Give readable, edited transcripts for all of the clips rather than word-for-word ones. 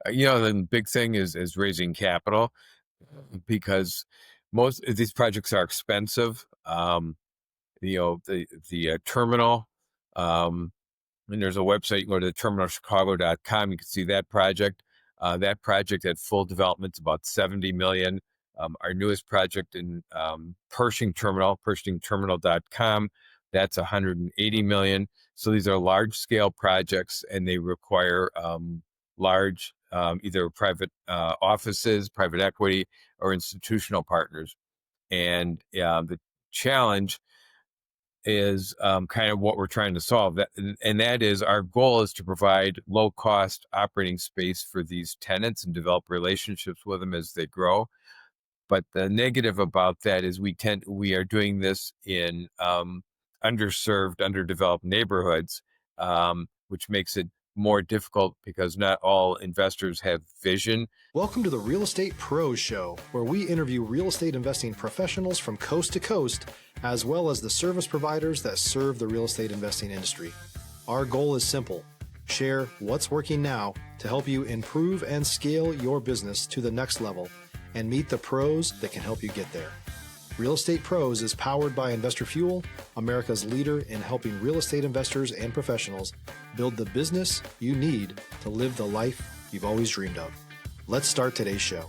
The big thing is raising capital because most of these projects are expensive. The terminal, and there's a website. You can go to terminalchicago.com. You can see that project. That project at full development is about $70 million. Our newest project in Pershing Terminal, pershingterminal.com, that's $180 million. So these are large scale projects, and they require large either private offices, private equity, or institutional partners. And the challenge is kind of what we're trying to solve. And that is, our goal is to provide low cost operating space for these tenants and develop relationships with them as they grow. But the negative about that is we are doing this in underserved, underdeveloped neighborhoods, which makes it more difficult because not all investors have vision. Welcome to the Real Estate Pros Show, where we interview real estate investing professionals from coast to coast, as well as the service providers that serve the real estate investing industry. Our goal is simple: share what's working now to help you improve and scale your business to the next level and meet the pros that can help you get there. Real Estate Pros is powered by Investor Fuel, America's leader in helping real estate investors and professionals build the business you need to live the life you've always dreamed of. Let's start today's show.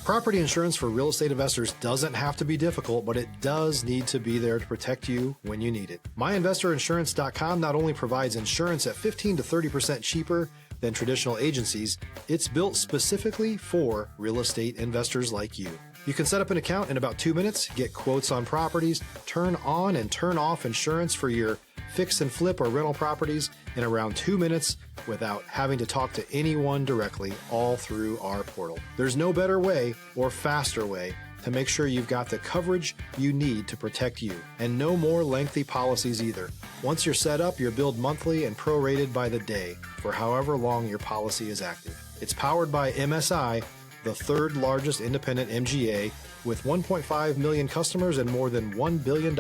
Property insurance for real estate investors doesn't have to be difficult, but it does need to be there to protect you when you need it. MyInvestorInsurance.com not only provides insurance at 15 to 30% cheaper than traditional agencies, it's built specifically for real estate investors like you. You can set up an account in about 2 minutes, get quotes on properties, turn on and turn off insurance for your fix and flip or rental properties in around 2 minutes without having to talk to anyone directly, all through our portal. There's no better way or faster way to make sure you've got the coverage you need to protect you, and no more lengthy policies either. Once you're set up, you're billed monthly and prorated by the day for however long your policy is active. It's powered by MSI, the third largest independent MGA, with 1.5 million customers and more than $1 billion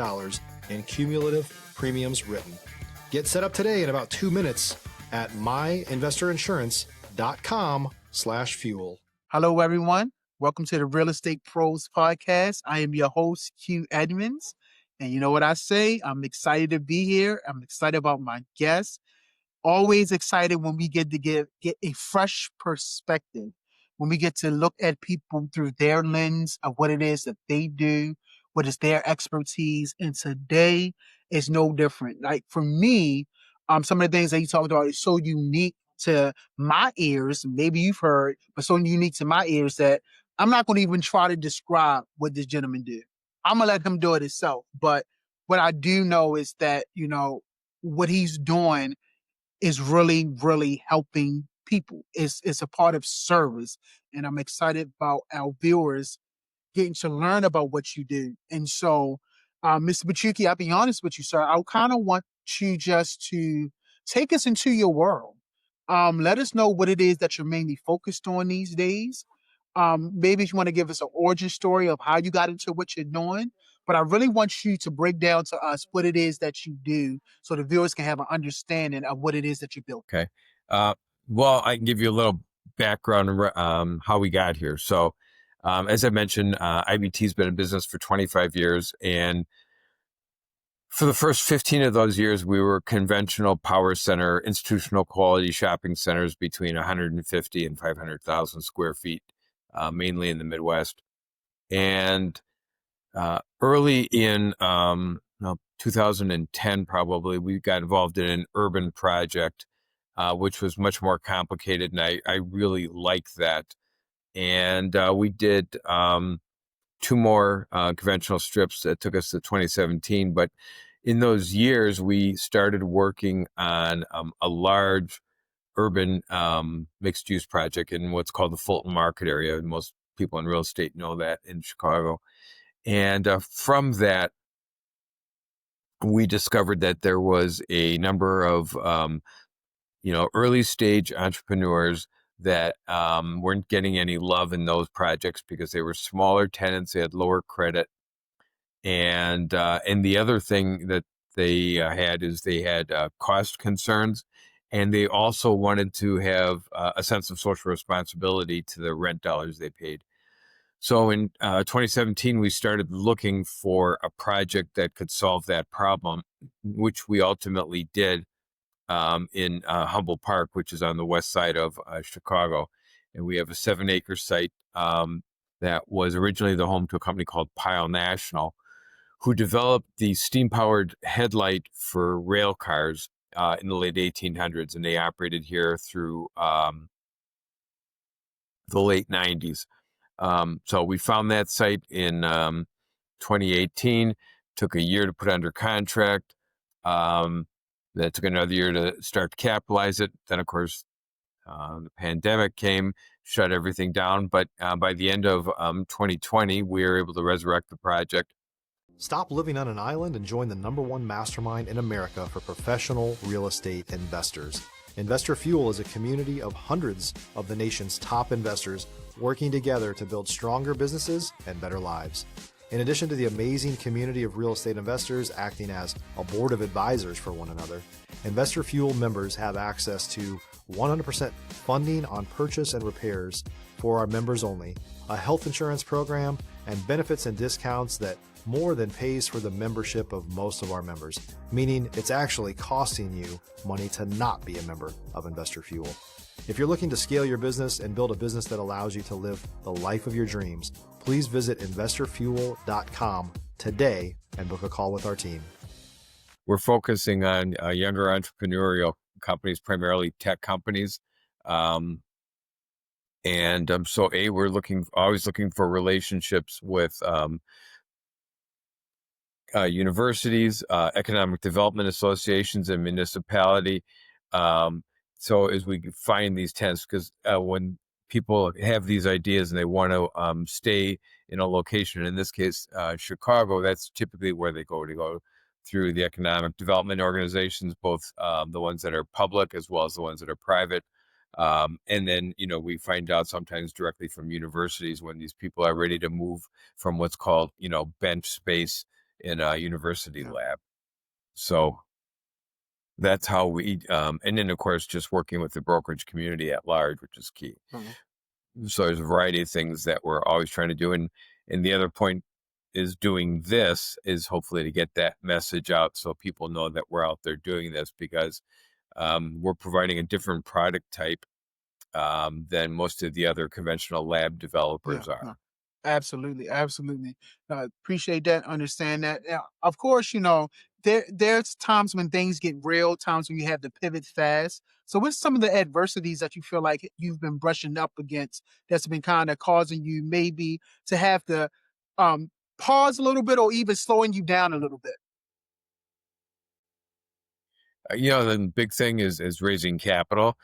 in cumulative premiums written. Get set up today in about 2 minutes at myinvestorinsurance.com/fuel. Hello, everyone. Welcome to the Real Estate Pros Podcast. I am your host, Q Edmonds. And you know what I say? I'm excited to be here. I'm excited about my guests. Always excited when we get to get a fresh perspective, when we get to look at people through their lens of what it is that they do, what is their expertise. And today is no different. Like for me, some of the things that you talked about is so unique to my ears. Maybe you've heard, but so unique to my ears that I'm not going to even try to describe what this gentleman did. I'm going to let him do it himself. But what I do know is that, what he's doing is really, really helping people. It's a part of service. And I'm excited about our viewers getting to learn about what you do. And so, Mr. Pachucki, I'll be honest with you, sir. I kind of want you just to take us into your world. Let us know what it is that you're mainly focused on these days. Maybe if you want to give us an origin story of how you got into what you're doing. But I really want you to break down to us what it is that you do so the viewers can have an understanding of what it is that you built. Okay. Well, I can give you a little background on how we got here. So, as I mentioned, IBT's been in business for 25 years. And for the first 15 of those years, we were conventional power center, institutional quality shopping centers between 150 and 500,000 square feet, mainly in the Midwest. And early in 2010, probably, we got involved in an urban project, which was much more complicated. And I really liked that. And we did 2 more conventional strips that took us to 2017. But in those years, we started working on a large urban mixed-use project in what's called the Fulton Market area. Most people in real estate know that in Chicago. And from that, we discovered that there was a number of early stage entrepreneurs that weren't getting any love in those projects because they were smaller tenants, they had lower credit. And the other thing that they had is they had cost concerns. And they also wanted to have a sense of social responsibility to the rent dollars they paid. So in 2017, we started looking for a project that could solve that problem, which we ultimately did in Humboldt Park, which is on the west side of Chicago. And we have a 7-acre site that was originally the home to a company called Pile National, who developed the steam-powered headlight for rail cars in the late 1800s, and they operated here through the late 90s. So we found that site in 2018, took a year to put under contract. That took another year to start to capitalize it. Then, of course, the pandemic came, shut everything down. But by the end of 2020, we were able to resurrect the project. Stop living on an island and join the #1 mastermind in America for professional real estate investors. Investor Fuel is a community of hundreds of the nation's top investors working together to build stronger businesses and better lives. In addition to the amazing community of real estate investors acting as a board of advisors for one another, Investor Fuel members have access to 100% funding on purchase and repairs for our members only, a health insurance program, and benefits and discounts that more than pays for the membership of most of our members, meaning it's actually costing you money to not be a member of Investor Fuel. If you're looking to scale your business and build a business that allows you to live the life of your dreams, please visit investorfuel.com today and book a call with our team. We're focusing on younger entrepreneurial companies, primarily tech companies. So we're always looking for relationships with universities, economic development associations, and municipality. So as we find these tenants, because when people have these ideas and they want to stay in a location, in this case, Chicago, that's typically where they go through the economic development organizations, both the ones that are public as well as the ones that are private. And then, we find out sometimes directly from universities when these people are ready to move from what's called, bench space in a university lab. So that's how we, and then of course, just working with the brokerage community at large, which is key. Mm-hmm. So there's a variety of things that we're always trying to do. And the other point is doing this is hopefully to get that message out so people know that we're out there doing this, because we're providing a different product type than most of the other conventional lab developers are. Yeah. Absolutely. Appreciate that. Understand that. Now, of course, there's times when things get real, times when you have to pivot fast. So what's some of the adversities that you feel like you've been brushing up against that's been kind of causing you maybe to have to pause a little bit or even slowing you down a little bit? The big thing is raising capital,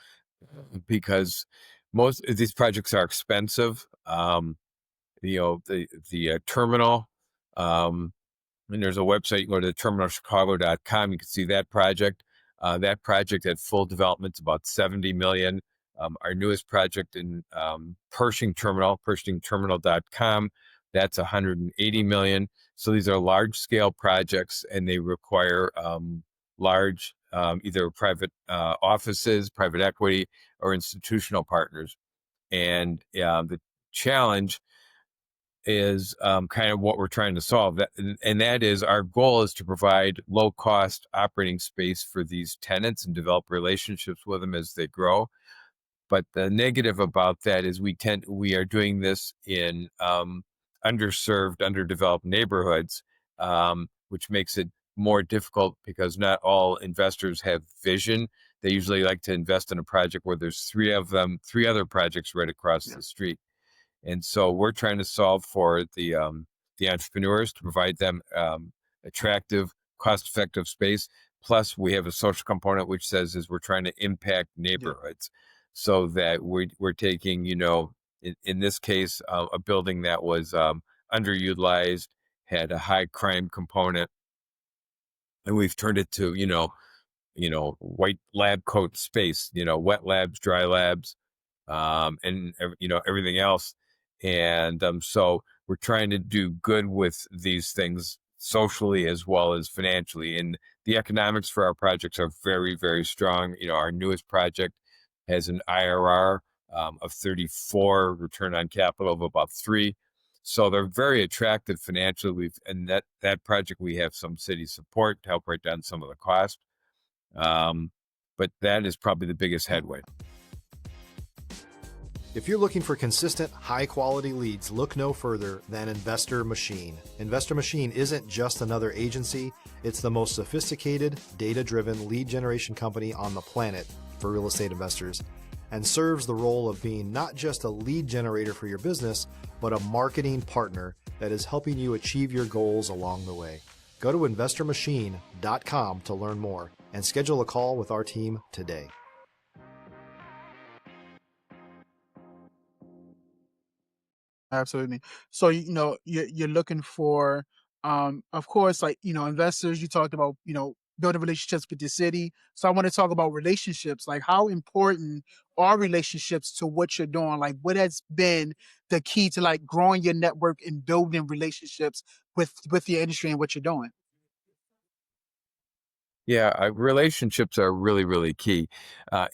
because most of these projects are expensive. The terminal, and there's a website, you can go to terminalchicago.com, you can see that project. That project at full development is about $70 million. Our newest project in Pershing Terminal, pershingterminal.com, that's $180 million. So these are large scale projects, and they require large either private offices, private equity, or institutional partners. And the challenge is kind of what we're trying to solve. And that is, our goal is to provide low cost operating space for these tenants and develop relationships with them as they grow. But the negative about that is we are doing this in underserved, underdeveloped neighborhoods, which makes it more difficult because not all investors have vision. They usually like to invest in a project where there's three other projects right across the street. And so we're trying to solve for the entrepreneurs to provide them attractive, cost-effective space. Plus, we have a social component which says is we're trying to impact neighborhoods, so that we're taking, in this case, a building that was underutilized, had a high crime component, and we've turned it to white lab coat space, wet labs, dry labs, and everything else. And so we're trying to do good with these things socially as well as financially. And the economics for our projects are very, very strong. Our newest project has an IRR of 34, return on capital of about 3. So they're very attractive financially. And that project, we have some city support to help write down some of the cost. But that is probably the biggest headway. If you're looking for consistent, high-quality leads, look no further than Investor Machine. Investor Machine isn't just another agency, it's the most sophisticated, data-driven lead generation company on the planet for real estate investors, and serves the role of being not just a lead generator for your business, but a marketing partner that is helping you achieve your goals along the way. Go to investormachine.com to learn more and schedule a call with our team today. Absolutely. So, you're looking for, of course, like, investors, you talked about, building relationships with the city. So I want to talk about relationships. Like, how important are relationships to what you're doing? Like, what has been the key to like growing your network and building relationships with your industry and what you're doing? Yeah, relationships are really, really key.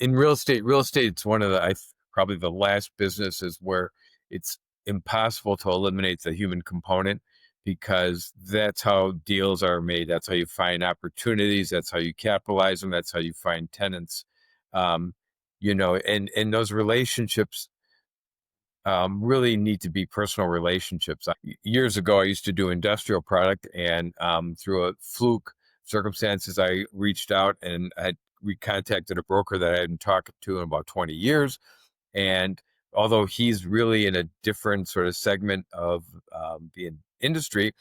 In real estate, it's one of probably the last businesses where it's impossible to eliminate the human component, because that's how deals are made. That's how you find opportunities. That's how you capitalize them. That's how you find tenants. Um, and those relationships really need to be personal relationships. Years ago, I used to do industrial product, and through a fluke circumstances, I reached out and we contacted a broker that I hadn't talked to in about 20 years. And although he's really in a different sort of segment of the industry,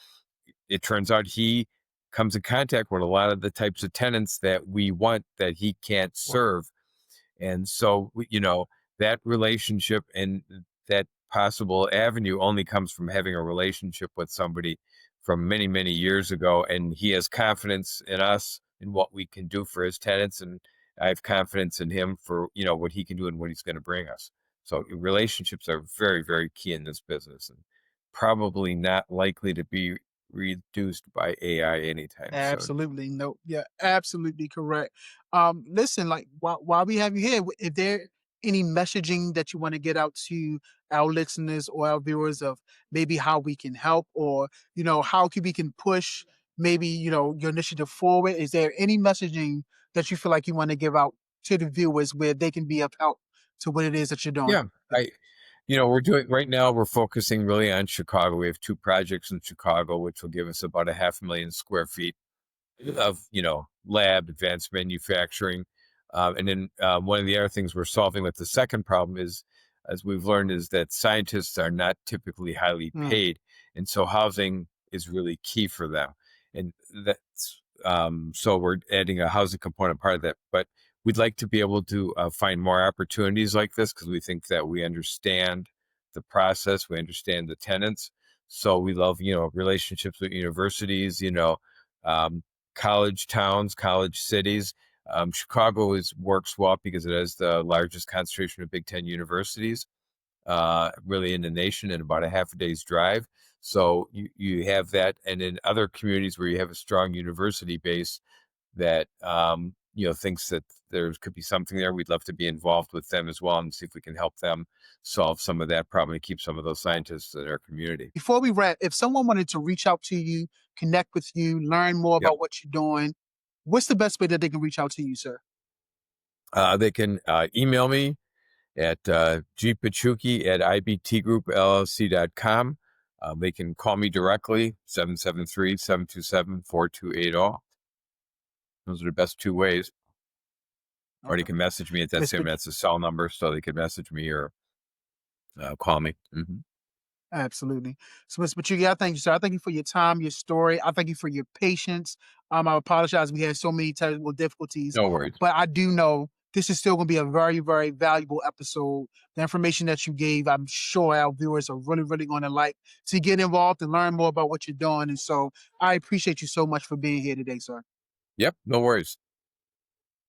it turns out he comes in contact with a lot of the types of tenants that we want that he can't serve. And so, that relationship and that possible avenue only comes from having a relationship with somebody from many, many years ago. And he has confidence in us and what we can do for his tenants. And I have confidence in him for, what he can do and what he's going to bring us. So relationships are very, very key in this business, and probably not likely to be reduced by AI anytime soon. Absolutely. No, yeah, absolutely correct. Listen, like while we have you here, if there any messaging that you want to get out to our listeners or our viewers of maybe how we can help, or how we can push maybe your initiative forward? Is there any messaging that you feel like you want to give out to the viewers where they can be of help to what it is that you're doing? Yeah, I, we're doing right now, we're focusing really on Chicago. We have 2 projects in Chicago, which will give us about a 500,000 square feet of, lab, advanced manufacturing. And then one of the other things we're solving with the second problem is, as we've learned, is that scientists are not typically highly Mm. paid. And so housing is really key for them. And that's, so we're adding a housing component part of that. But we'd like to be able to find more opportunities like this, because we think that we understand the process, we understand the tenants. So we love, relationships with universities, um, college towns, college cities. Chicago works well because it has the largest concentration of Big Ten universities, really in the nation, in about a half a day's drive. So you have that, and in other communities where you have a strong university base that thinks that there could be something there, we'd love to be involved with them as well and see if we can help them solve some of that problem and keep some of those scientists in our community. Before we wrap, if someone wanted to reach out to you, connect with you, learn more Yep. about what you're doing, what's the best way that they can reach out to you, sir? They can email me at gpachucki@ibtgroupllc.com. They can call me directly, 773-727-4280. Those are the best 2 ways. Or they Okay. can message me at that Miss same, Pat- that's a cell number, so they can message me or call me. Absolutely. So, Ms. Pachucki, I thank you, sir. I thank you for your time, your story. I thank you for your patience. I apologize. We had so many technical difficulties, No worries. but I do know this is still going to be a very, very valuable episode. The information that you gave, I'm sure our viewers are really, really going to like to get involved and learn more about what you're doing. And so I appreciate you so much for being here today, sir. Yep, no worries.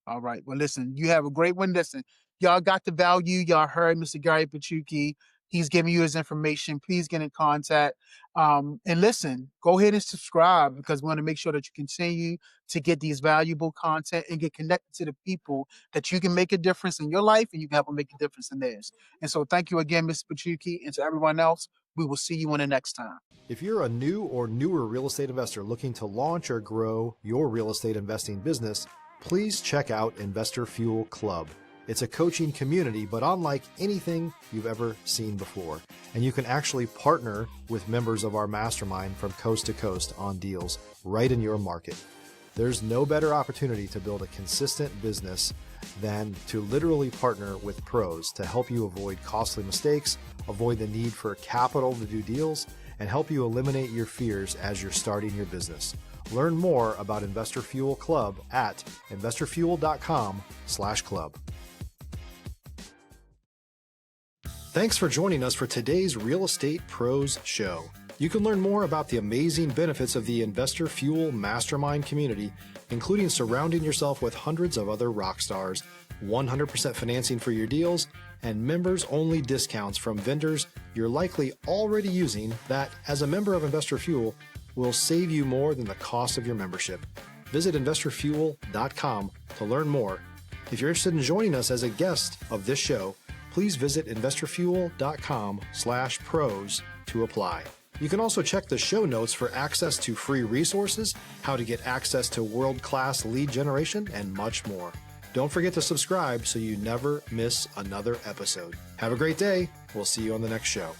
All right. Well, listen, you have a great one. Listen, y'all got the value. Y'all heard Mr. Gary Pachucki. He's giving you his information. Please get in contact. And listen, go ahead and subscribe, because we want to make sure that you continue to get these valuable content and get connected to the people that you can make a difference in your life and you can help them make a difference in theirs. And so thank you again, Mr. Pachucki, and to everyone else. We will see you on the next time. If you're a new or newer real estate investor looking to launch or grow your real estate investing business, please check out Investor Fuel Club. It's a coaching community, but unlike anything you've ever seen before. And you can actually partner with members of our mastermind from coast to coast on deals right in your market. There's no better opportunity to build a consistent business than to literally partner with pros to help you avoid costly mistakes, avoid the need for capital to do deals, and help you eliminate your fears as you're starting your business. Learn more about Investor Fuel Club at investorfuel.com/club. Thanks for joining us for today's Real Estate Pros Show. You can learn more about the amazing benefits of the Investor Fuel Mastermind community, including surrounding yourself with hundreds of other rock stars, 100% financing for your deals, and members-only discounts from vendors you're likely already using that, as a member of Investor Fuel, will save you more than the cost of your membership. Visit investorfuel.com to learn more. If you're interested in joining us as a guest of this show, please visit investorfuel.com/pros to apply. You can also check the show notes for access to free resources, how to get access to world-class lead generation, and much more. Don't forget to subscribe so you never miss another episode. Have a great day. We'll see you on the next show.